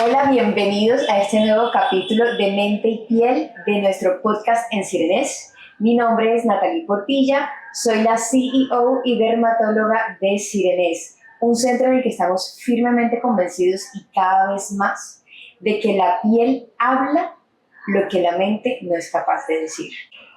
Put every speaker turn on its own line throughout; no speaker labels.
Hola, bienvenidos a este nuevo capítulo de Mente y Piel de nuestro podcast en Sirenés. Mi nombre es Natalie Portilla, soy la CEO y dermatóloga de Sirenés, un centro en el que estamos firmemente convencidos y cada vez más de que la piel habla lo que la mente no es capaz de decir.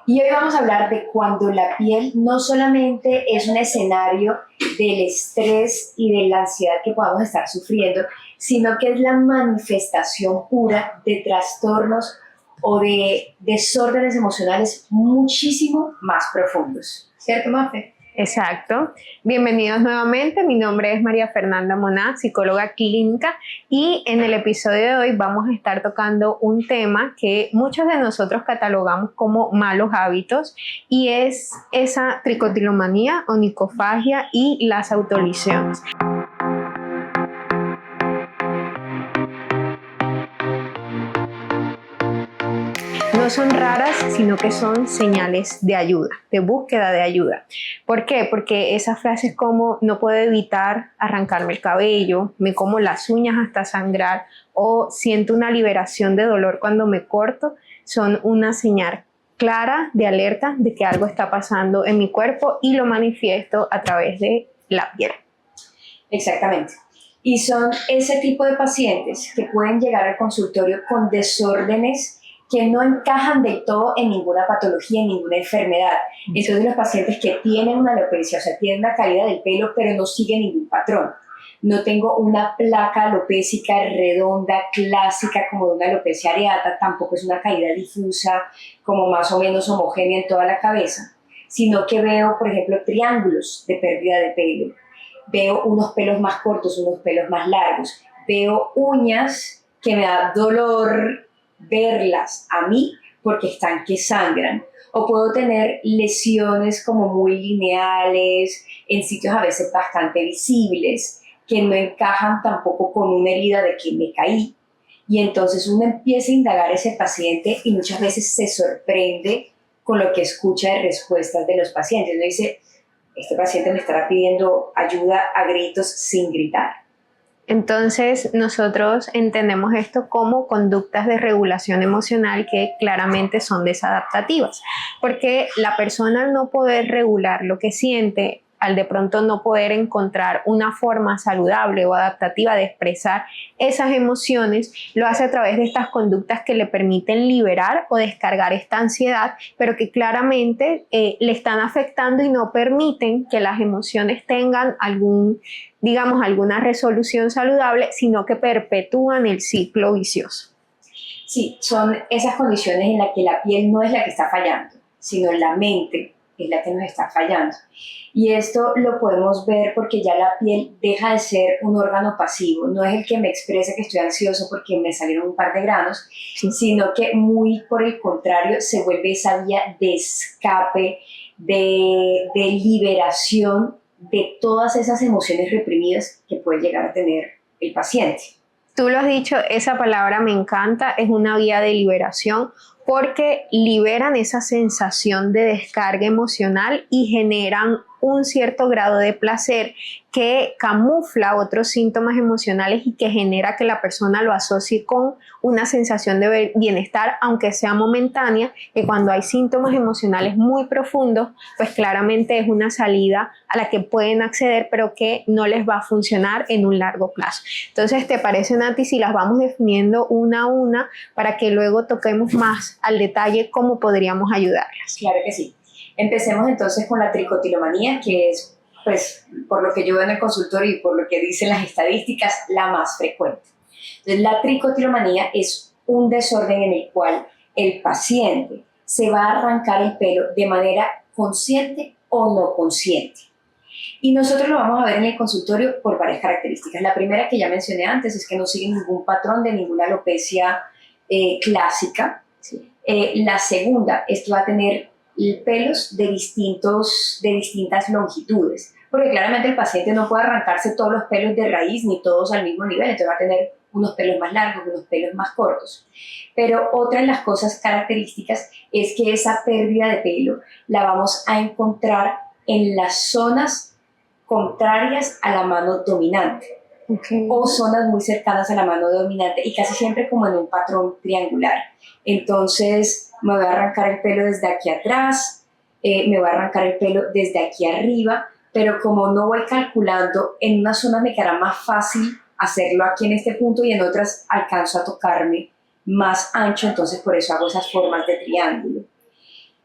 Y hoy vamos a hablar de cuando la piel no solamente es un escenario del estrés y de la ansiedad que podamos estar sufriendo, sino que es la manifestación pura de trastornos o de desórdenes emocionales muchísimo más profundos. ¿Cierto, Mafe?
Exacto. Bienvenidos nuevamente. Mi nombre es María Fernanda Moná, psicóloga clínica, y en el episodio de hoy vamos a estar tocando un tema que muchos de nosotros catalogamos como malos hábitos, y es esa tricotilomanía, onicofagia y las autolesiones. No son raras, sino que son señales de ayuda, de búsqueda de ayuda. ¿Por qué? Porque esas frases como no puedo evitar arrancarme el cabello, me como las uñas hasta sangrar o siento una liberación de dolor cuando me corto, son una señal clara de alerta de que algo está pasando en mi cuerpo y lo manifiesto a través de la piel.
Exactamente. Y son ese tipo de pacientes que pueden llegar al consultorio con desórdenes que no encajan del todo en ninguna patología, en ninguna enfermedad. Entonces los pacientes que tienen una alopecia, o sea, tienen una caída del pelo, pero no siguen ningún patrón. No tengo una placa alopécica redonda, clásica, como de una alopecia areata, tampoco es una caída difusa, como más o menos homogénea en toda la cabeza, sino que veo, por ejemplo, triángulos de pérdida de pelo. Veo unos pelos más cortos, unos pelos más largos. Veo uñas que me da dolor verlas a mí porque están que sangran. O puedo tener lesiones como muy lineales, en sitios a veces bastante visibles, que no encajan tampoco con una herida de que me caí. Y entonces uno empieza a indagar a ese paciente y muchas veces se sorprende con lo que escucha de respuestas de los pacientes. Uno dice, este paciente me estará pidiendo ayuda a gritos sin gritar.
Entonces, nosotros entendemos esto como conductas de regulación emocional que claramente son desadaptativas, porque la persona al no poder regular lo que siente, al de pronto no poder encontrar una forma saludable o adaptativa de expresar esas emociones, lo hace a través de estas conductas que le permiten liberar o descargar esta ansiedad, pero que claramente le están afectando y no permiten que las emociones tengan alguna resolución saludable, sino que perpetúan el ciclo vicioso.
Sí, son esas condiciones en las que la piel no es la que está fallando, sino la mente es la que nos está fallando. Y esto lo podemos ver porque ya la piel deja de ser un órgano pasivo, no es el que me expresa que estoy ansioso porque me salieron un par de granos, sino que muy por el contrario se vuelve esa vía de escape, de liberación de todas esas emociones reprimidas que puede llegar a tener el paciente.
Tú lo has dicho, esa palabra me encanta, es una vía de liberación porque liberan esa sensación de descarga emocional y generan un cierto grado de placer que camufla otros síntomas emocionales y que genera que la persona lo asocie con una sensación de bienestar, aunque sea momentánea, que cuando hay síntomas emocionales muy profundos, pues claramente es una salida a la que pueden acceder, pero que no les va a funcionar en un largo plazo. Entonces, ¿te parece, Nati, si las vamos definiendo una a una para que luego toquemos más al detalle cómo podríamos ayudarlas?
Claro que sí. Empecemos entonces con la tricotilomanía, que es, pues, por lo que yo veo en el consultorio y por lo que dicen las estadísticas, la más frecuente. Entonces, la tricotilomanía es un desorden en el cual el paciente se va a arrancar el pelo de manera consciente o no consciente. Y nosotros lo vamos a ver en el consultorio por varias características. La primera que ya mencioné antes es que no sigue ningún patrón de ninguna alopecia clásica. Sí. La segunda es que va a tener pelos de distintas longitudes, porque claramente el paciente no puede arrancarse todos los pelos de raíz ni todos al mismo nivel, entonces va a tener unos pelos más largos, unos pelos más cortos. Pero otra de las cosas características es que esa pérdida de pelo la vamos a encontrar en las zonas contrarias a la mano dominante.
Okay.
o zonas muy cercanas a la mano dominante y casi siempre como en un patrón triangular. Entonces me voy a arrancar el pelo desde aquí atrás, me voy a arrancar el pelo desde aquí arriba, pero como no voy calculando, en una zona me quedará más fácil hacerlo aquí en este punto y en otras alcanzo a tocarme más ancho, entonces por eso hago esas formas de triángulo.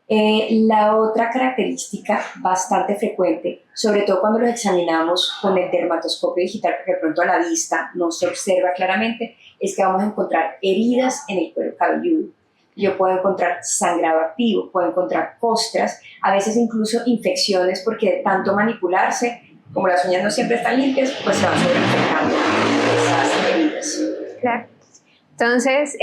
La otra característica bastante frecuente, sobre todo cuando los examinamos con el dermatoscopio digital, porque de pronto a la vista no se observa claramente, es que vamos a encontrar heridas en el cuero cabelludo. Yo puedo encontrar sangrado activo, puedo encontrar costras, a veces incluso infecciones, porque de tanto manipularse, como las uñas no siempre están limpias, pues se van sobreinfectando esas heridas.
Claro. Entonces,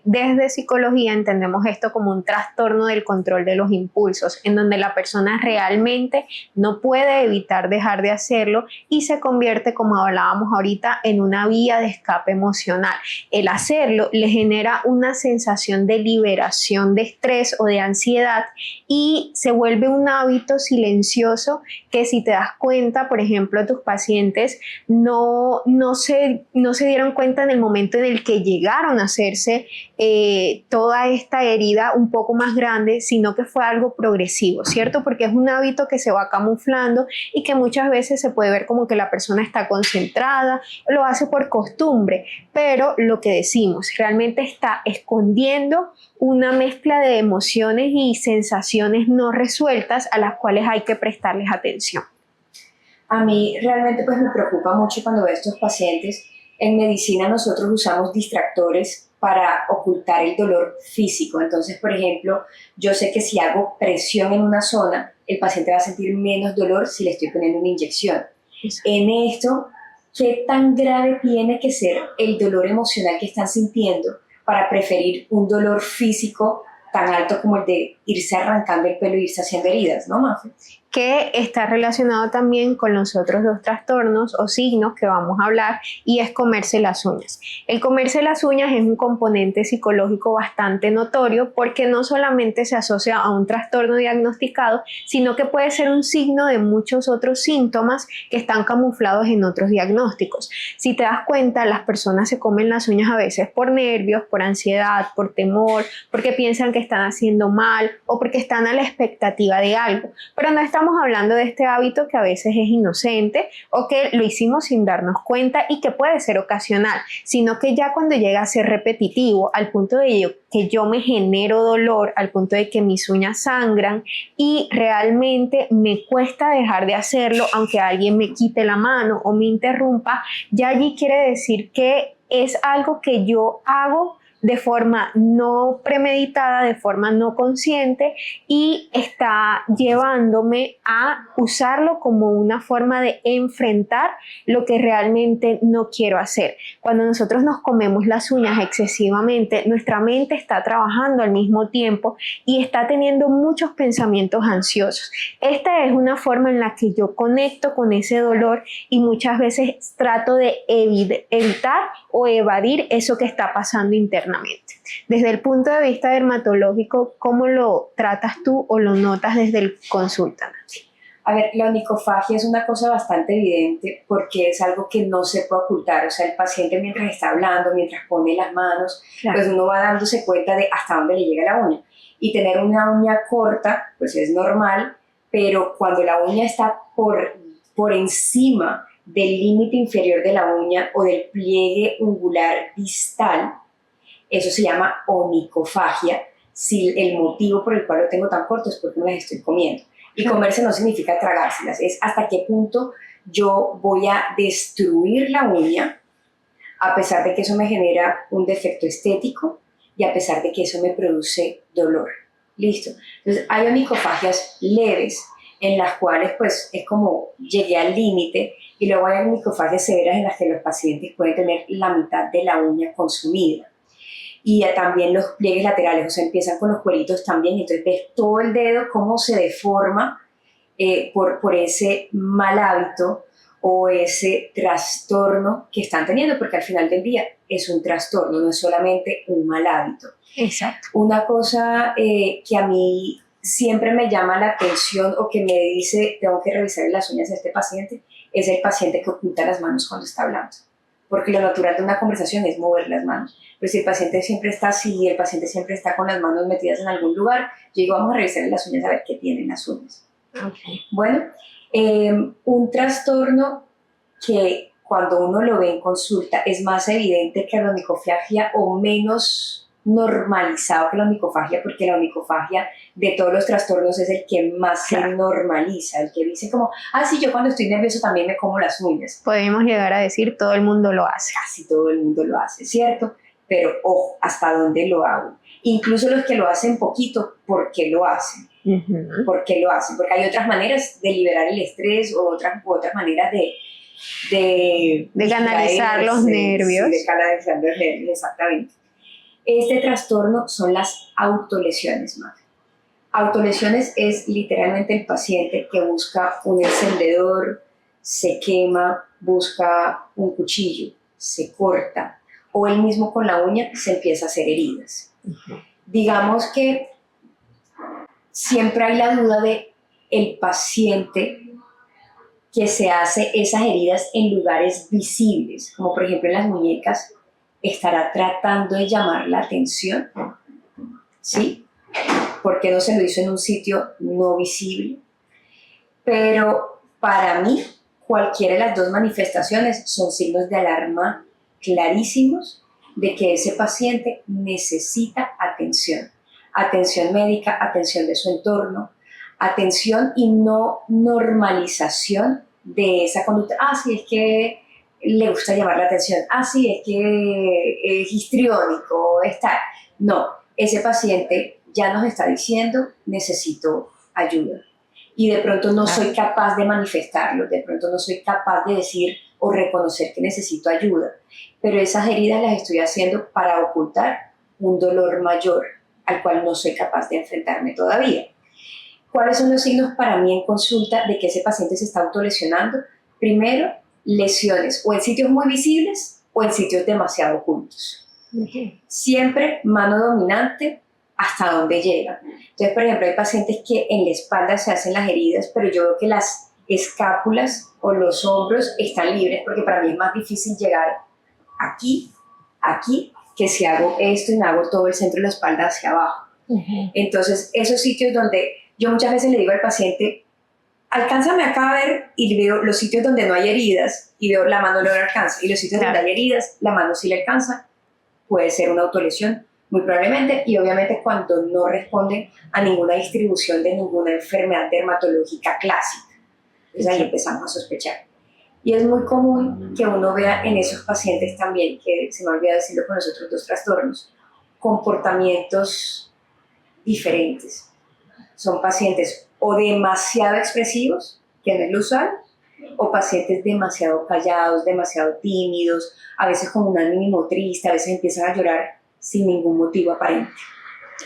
desde psicología entendemos esto como un trastorno del control de los impulsos, en donde la persona realmente no puede evitar dejar de hacerlo y se convierte, como hablábamos ahorita, en una vía de escape emocional. El hacerlo le genera una sensación de liberación de estrés o de ansiedad y se vuelve un hábito silencioso que, si te das cuenta, por ejemplo, tus pacientes no se dieron cuenta en el momento en el que llegaron a hacerse toda esta herida un poco más grande, sino que fue algo progresivo, ¿cierto? Porque es un hábito que se va camuflando y que muchas veces se puede ver como que la persona está concentrada, lo hace por costumbre, pero lo que decimos, realmente está escondiendo una mezcla de emociones y sensaciones no resueltas a las cuales hay que prestarles atención.
A mí realmente pues me preocupa mucho cuando veo a estos pacientes. En medicina nosotros usamos distractores para ocultar el dolor físico. Entonces, por ejemplo, yo sé que si hago presión en una zona, el paciente va a sentir menos dolor si le estoy poniendo una inyección. En esto, ¿qué tan grave tiene que ser el dolor emocional que están sintiendo para preferir un dolor físico tan alto como el de irse arrancando el pelo e irse haciendo heridas, ¿no, Mafe?
Que está relacionado también con los otros dos trastornos o signos que vamos a hablar, y es comerse las uñas. El comerse las uñas es un componente psicológico bastante notorio porque no solamente se asocia a un trastorno diagnosticado, sino que puede ser un signo de muchos otros síntomas que están camuflados en otros diagnósticos. Si te das cuenta, las personas se comen las uñas a veces por nervios, por ansiedad, por temor, porque piensan que están haciendo mal o porque están a la expectativa de algo, pero no estamos hablando de este hábito que a veces es inocente o que lo hicimos sin darnos cuenta y que puede ser ocasional, sino que ya cuando llega a ser repetitivo, al punto de que yo me genero dolor, al punto de que mis uñas sangran y realmente me cuesta dejar de hacerlo, aunque alguien me quite la mano o me interrumpa, ya allí quiere decir que es algo que yo hago de forma no premeditada, de forma no consciente, y está llevándome a usarlo como una forma de enfrentar lo que realmente no quiero hacer. Cuando nosotros nos comemos las uñas excesivamente, nuestra mente está trabajando al mismo tiempo y está teniendo muchos pensamientos ansiosos. Esta es una forma en la que yo conecto con ese dolor y muchas veces trato de evitar o evadir eso que está pasando internamente. Desde el punto de vista dermatológico, ¿cómo lo tratas tú o lo notas desde el consulta?
A ver, la onicofagia es una cosa bastante evidente porque es algo que no se puede ocultar. O sea, el paciente mientras está hablando, mientras pone las manos, claro, pues uno va dándose cuenta de hasta dónde le llega la uña. Y tener una uña corta, pues es normal, pero cuando la uña está por encima del límite inferior de la uña o del pliegue ungular distal, eso se llama onicofagia. Si el motivo por el cual lo tengo tan corto es porque me las estoy comiendo. Y comerse no significa tragárselas, es hasta qué punto yo voy a destruir la uña a pesar de que eso me genera un defecto estético y a pesar de que eso me produce dolor. ¿Listo? Entonces hay onicofagias leves en las cuales pues es como llegué al límite, y luego hay onicofagias severas en las que los pacientes pueden tener la mitad de la uña consumida. Y también los pliegues laterales, o sea, empiezan con los cueritos también, entonces ves todo el dedo cómo se deforma por ese mal hábito o ese trastorno que están teniendo, porque al final del día es un trastorno, no es solamente un mal hábito.
Exacto.
Una cosa que a mí siempre me llama la atención o que me dice tengo que revisar las uñas de este paciente es el paciente que oculta las manos cuando está hablando. porque lo natural de una conversación es mover las manos. Pero si el paciente siempre está así, el paciente siempre está con las manos metidas en algún lugar, yo digo, vamos a revisar las uñas a ver qué tienen las uñas.
Okay.
Bueno, un trastorno que cuando uno lo ve en consulta es más evidente que la onicofagia o menos normalizado que la onicofagia, porque la onicofagia de todos los trastornos es el que más se normaliza, el que dice como, sí, yo cuando estoy nervioso también me como las uñas.
Podemos llegar a decir todo el mundo lo hace.
Casi todo el mundo lo hace, ¿cierto? Pero ojo, ¿hasta dónde lo hago? Incluso los que lo hacen poquito, ¿por qué lo hacen?
Uh-huh.
¿Por qué lo hacen? Porque hay otras maneras de liberar el estrés o otras maneras de
canalizar los nervios.
Sí, de canalizar los nervios, exactamente. Este trastorno son las autolesiones, madre. Autolesiones es literalmente el paciente que busca un encendedor, se quema, busca un cuchillo, se corta, o él mismo con la uña se empieza a hacer heridas. Uh-huh. Digamos que siempre hay la duda de el paciente que se hace esas heridas en lugares visibles, como por ejemplo en las muñecas, estará tratando de llamar la atención, ¿sí? Porque no se lo hizo en un sitio no visible. Pero para mí, cualquiera de las dos manifestaciones son signos de alarma clarísimos de que ese paciente necesita atención. Atención médica, atención de su entorno, atención y no normalización de esa conducta. Sí, es que le gusta llamar la atención. Sí, es que es histriónico, está. No, ese paciente ya nos está diciendo, necesito ayuda. Y de pronto no soy capaz de manifestarlo, de pronto no soy capaz de decir o reconocer que necesito ayuda. Pero esas heridas las estoy haciendo para ocultar un dolor mayor al cual no soy capaz de enfrentarme todavía. ¿Cuáles son los signos para mí en consulta de que ese paciente se está autolesionando? Primero, lesiones o en sitios muy visibles o en sitios demasiado ocultos. Okay. Siempre mano dominante hasta donde llega. Entonces, por ejemplo, hay pacientes que en la espalda se hacen las heridas, pero yo veo que las escápulas o los hombros están libres, porque para mí es más difícil llegar aquí, que si hago esto y me hago todo el centro de la espalda hacia abajo. Uh-huh. Entonces, esos sitios donde yo muchas veces le digo al paciente, alcánzame acá a ver, y veo los sitios donde no hay heridas y veo la mano no le alcanza, y los sitios donde hay heridas, la mano sí le alcanza, puede ser una autolesión, muy probablemente, y obviamente cuando no responden a ninguna distribución de ninguna enfermedad dermatológica clásica. Entonces ahí empezamos a sospechar. Y es muy común que uno vea en esos pacientes también, que se me ha olvidado decirlo con los otros dos trastornos, comportamientos diferentes. Son pacientes o demasiado expresivos, que no es lo usual, o pacientes demasiado callados, demasiado tímidos, a veces con un ánimo triste, a veces empiezan a llorar sin ningún motivo aparente.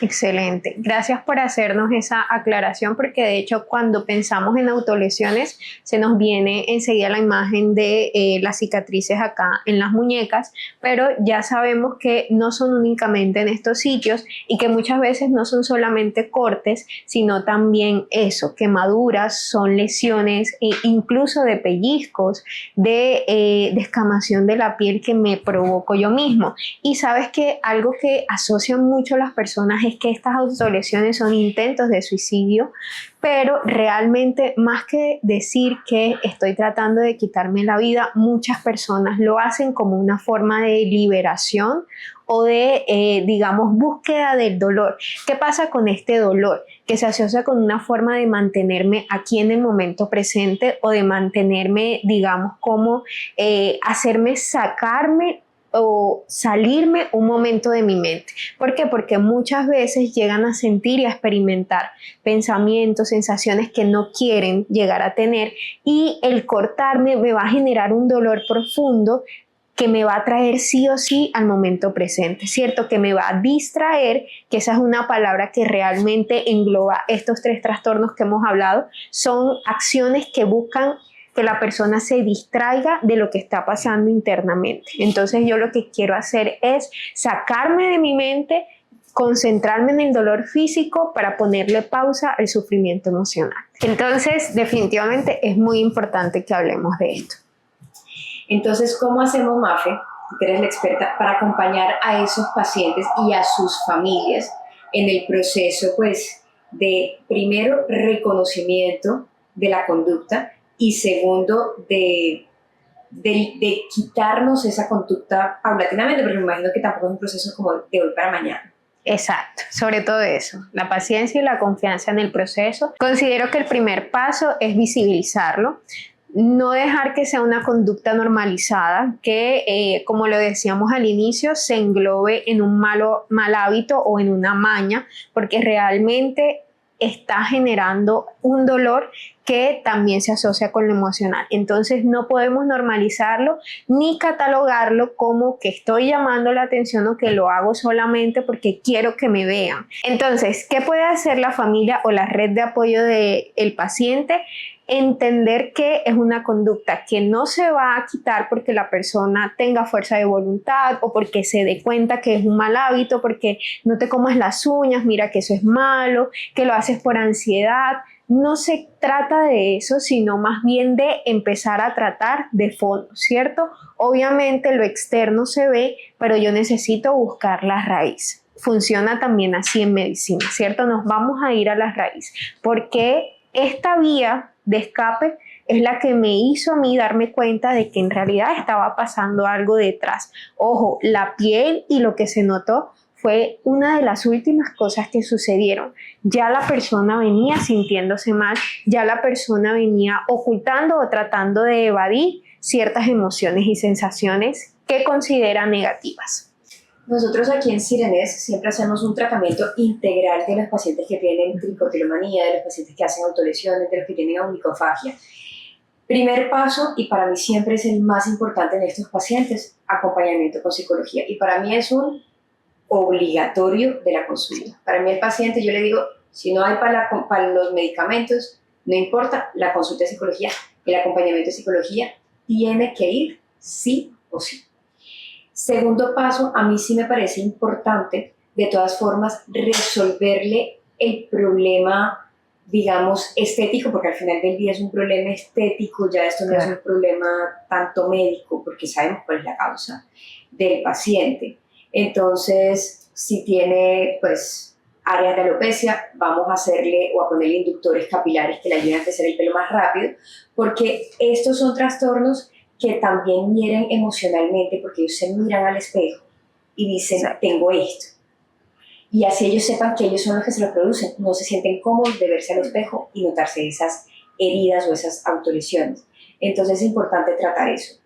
Excelente. Gracias por hacernos esa aclaración, porque de hecho cuando pensamos en autolesiones se nos viene enseguida la imagen de las cicatrices acá en las muñecas, pero ya sabemos que no son únicamente en estos sitios y que muchas veces no son solamente cortes, sino también eso, quemaduras, son lesiones incluso de pellizcos, de descamación de la piel que me provoco yo mismo. Y sabes que algo que asocian mucho las personas es que estas autolesiones son intentos de suicidio, pero realmente más que decir que estoy tratando de quitarme la vida, muchas personas lo hacen como una forma de liberación o de, digamos, búsqueda del dolor. ¿Qué pasa con este dolor? Que se asocia con una forma de mantenerme aquí en el momento presente o de mantenerme, digamos, como hacerme sacarme o salirme un momento de mi mente. ¿Por qué? Porque muchas veces llegan a sentir y a experimentar pensamientos, sensaciones que no quieren llegar a tener, y el cortarme me va a generar un dolor profundo que me va a traer sí o sí al momento presente, ¿cierto? Que me va a distraer, que esa es una palabra que realmente engloba estos tres trastornos que hemos hablado. Son acciones que buscan que la persona se distraiga de lo que está pasando internamente. Entonces yo lo que quiero hacer es sacarme de mi mente, concentrarme en el dolor físico para ponerle pausa al sufrimiento emocional. Entonces definitivamente es muy importante que hablemos de esto.
Entonces, ¿cómo hacemos, Mafe, tú que eres la experta, para acompañar a esos pacientes y a sus familias en el proceso, pues, de, primero, reconocimiento de la conducta y segundo, de quitarnos esa conducta paulatinamente, porque me imagino que tampoco es un proceso como de hoy para mañana?
Exacto, sobre todo eso, la paciencia y la confianza en el proceso. Considero que el primer paso es visibilizarlo, no dejar que sea una conducta normalizada, que como lo decíamos al inicio, se englobe en un mal hábito o en una maña, porque realmente está generando un dolor que también se asocia con lo emocional. Entonces no podemos normalizarlo ni catalogarlo como que estoy llamando la atención o que lo hago solamente porque quiero que me vean. Entonces, ¿qué puede hacer la familia o la red de apoyo del paciente? Entender que es una conducta que no se va a quitar porque la persona tenga fuerza de voluntad o porque se dé cuenta que es un mal hábito, porque no te comas las uñas, mira que eso es malo, que lo haces por ansiedad. No se trata de eso, sino más bien de empezar a tratar de fondo, ¿cierto? Obviamente lo externo se ve, pero yo necesito buscar la raíz. Funciona también así en medicina, ¿cierto? Nos vamos a ir a la raíz, porque esta vía de escape es la que me hizo a mí darme cuenta de que en realidad estaba pasando algo detrás. Ojo, la piel y lo que se notó fue una de las últimas cosas que sucedieron. Ya la persona venía sintiéndose mal, ya la persona venía ocultando o tratando de evadir ciertas emociones y sensaciones que considera negativas.
Nosotros aquí en Sirenes siempre hacemos un tratamiento integral de los pacientes que tienen tricotilomanía, de los pacientes que hacen autolesiones, de los que tienen onicofagia. Primer paso, y para mí siempre es el más importante en estos pacientes, acompañamiento con psicología. Y para mí es un obligatorio de la consulta. Para mí el paciente, yo le digo, si no hay para los medicamentos, no importa, la consulta de psicología, el acompañamiento de psicología tiene que ir sí o sí. Segundo paso, a mí sí me parece importante, de todas formas, resolverle el problema, digamos, estético, porque al final del día es un problema estético, ya esto no es un problema tanto médico, porque sabemos cuál es la causa del paciente. Entonces, si tiene, pues, áreas de alopecia, vamos a hacerle o a ponerle inductores capilares que le ayuden a crecer el pelo más rápido, porque estos son trastornos que también hieren emocionalmente, porque ellos se miran al espejo y dicen, tengo esto. Y así ellos sepan que ellos son los que se lo producen, no se sienten cómodos de verse al espejo y notarse esas heridas o esas autolesiones. Entonces es importante tratar eso.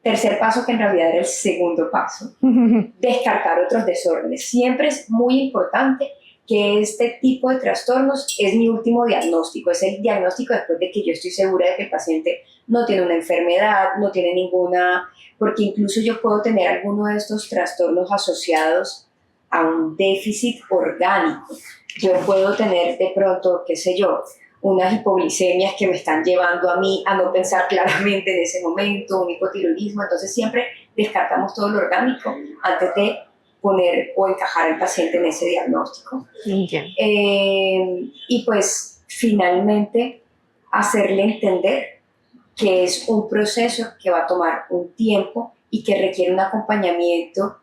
Tercer paso, que en realidad era el segundo paso, descartar otros desórdenes. Siempre es muy importante que este tipo de trastornos es mi último diagnóstico, es el diagnóstico después de que yo estoy segura de que el paciente no tiene una enfermedad, no tiene ninguna, porque incluso yo puedo tener alguno de estos trastornos asociados a un déficit orgánico. Yo puedo tener de pronto, qué sé yo, unas hipoglicemias que me están llevando a mí a no pensar claramente en ese momento, un hipotiroidismo, entonces siempre descartamos todo lo orgánico antes de poner o encajar al paciente en ese diagnóstico. Y pues finalmente hacerle entender que es un proceso que va a tomar un tiempo y que requiere un acompañamiento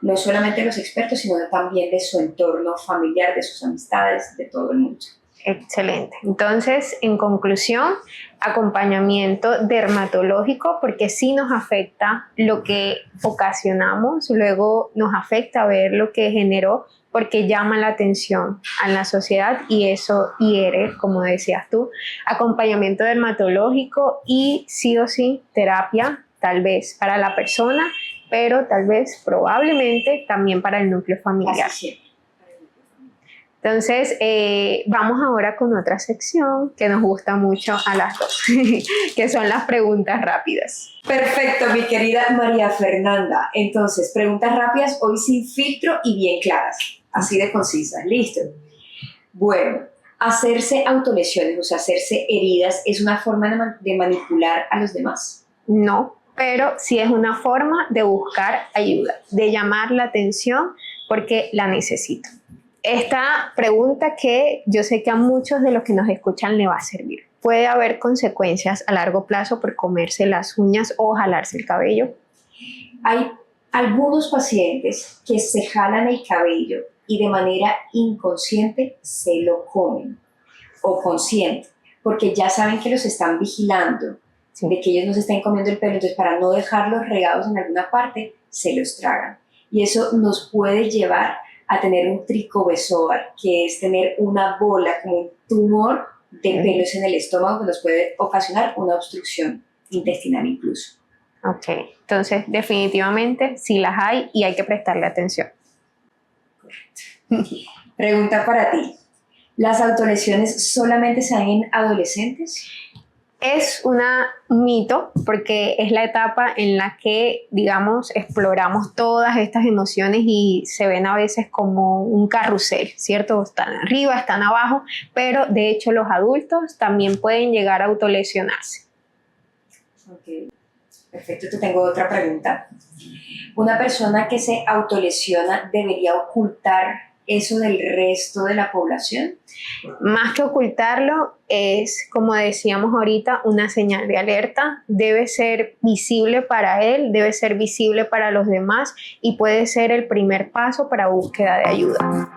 no solamente de los expertos, sino también de su entorno familiar, de sus amistades, de todo el mundo.
Excelente. Entonces, en conclusión, acompañamiento dermatológico, porque sí nos afecta lo que ocasionamos, luego nos afecta ver lo que generó, porque llama la atención a la sociedad y eso hiere, como decías tú. Acompañamiento dermatológico y sí o sí terapia, tal vez para la persona, pero tal vez probablemente también para el núcleo familiar. Entonces, vamos ahora con otra sección que nos gusta mucho a las dos, que son las preguntas rápidas.
Perfecto, mi querida María Fernanda. Entonces, preguntas rápidas, hoy sin filtro y bien claras, así de concisas. ¿Listo? Bueno, hacerse autolesiones, o sea, hacerse heridas, ¿es una forma de manipular a los demás?
No, pero sí es una forma de buscar ayuda, de llamar la atención porque la necesito. Esta pregunta que yo sé que a muchos de los que nos escuchan le va a servir. puede haber consecuencias a largo plazo por comerse las uñas o jalarse el cabello.
Hay algunos pacientes que se jalan el cabello y de manera inconsciente se lo comen, o consciente, porque ya saben que los están vigilando,
Sí.
de que ellos no se estén comiendo el pelo, entonces para no dejarlos regados en alguna parte, se los tragan. Y eso nos puede llevar a tener un tricobezoar, que es tener una bola, como un tumor de pelos en el estómago, que nos puede ocasionar una obstrucción intestinal incluso.
Ok, entonces definitivamente sí las hay y hay que prestarle atención.
Pregunta para ti. ¿Las autolesiones solamente se dan en adolescentes?
Es un mito porque es la etapa en la que, digamos, exploramos todas estas emociones y se ven a veces como un carrusel, ¿cierto? Están arriba, están abajo, pero de hecho los adultos también pueden llegar a autolesionarse.
Ok, perfecto. Te tengo otra pregunta. ¿Una persona que se autolesiona debería ocultar eso del resto de la población?
Más que ocultarlo, es, como decíamos ahorita, una señal de alerta. Debe ser visible para él, debe ser visible para los demás y puede ser el primer paso para búsqueda de ayuda.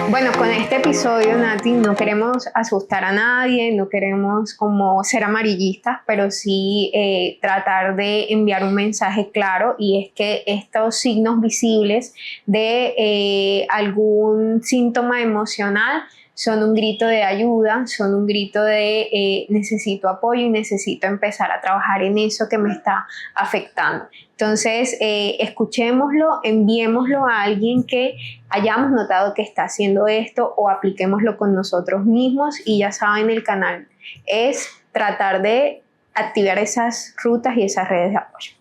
Bueno, con este episodio, Nati, no queremos asustar a nadie, no queremos como ser amarillistas, pero sí tratar de enviar un mensaje claro, y es que estos signos visibles de algún síntoma emocional son un grito de ayuda, son un grito de necesito apoyo y necesito empezar a trabajar en eso que me está afectando. Entonces, escuchémoslo, enviémoslo a alguien que hayamos notado que está haciendo esto o apliquémoslo con nosotros mismos, y ya saben, el canal es tratar de activar esas rutas y esas redes de apoyo.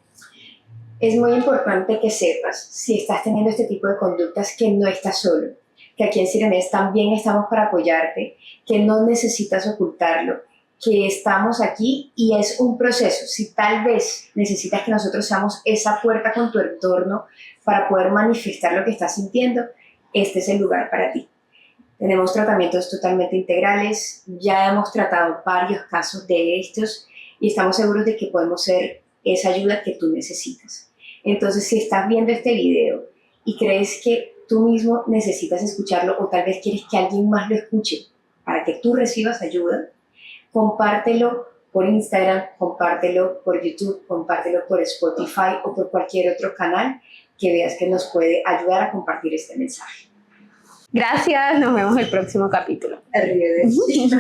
Es muy importante que sepas, si estás teniendo este tipo de conductas, que no estás solo, que aquí en Sirenés también estamos para apoyarte, que no necesitas ocultarlo, que estamos aquí y es un proceso. Si tal vez necesitas que nosotros seamos esa puerta con tu entorno para poder manifestar lo que estás sintiendo, este es el lugar para ti. Tenemos tratamientos totalmente integrales, ya hemos tratado varios casos de estos y estamos seguros de que podemos ser esa ayuda que tú necesitas. Entonces, si estás viendo este video y crees que tú mismo necesitas escucharlo o tal vez quieres que alguien más lo escuche para que tú recibas ayuda, compártelo por Instagram, compártelo por YouTube, compártelo por Spotify o por cualquier otro canal que veas que nos puede ayudar a compartir este mensaje.
Gracias, nos vemos en el próximo capítulo.
Arrivederci.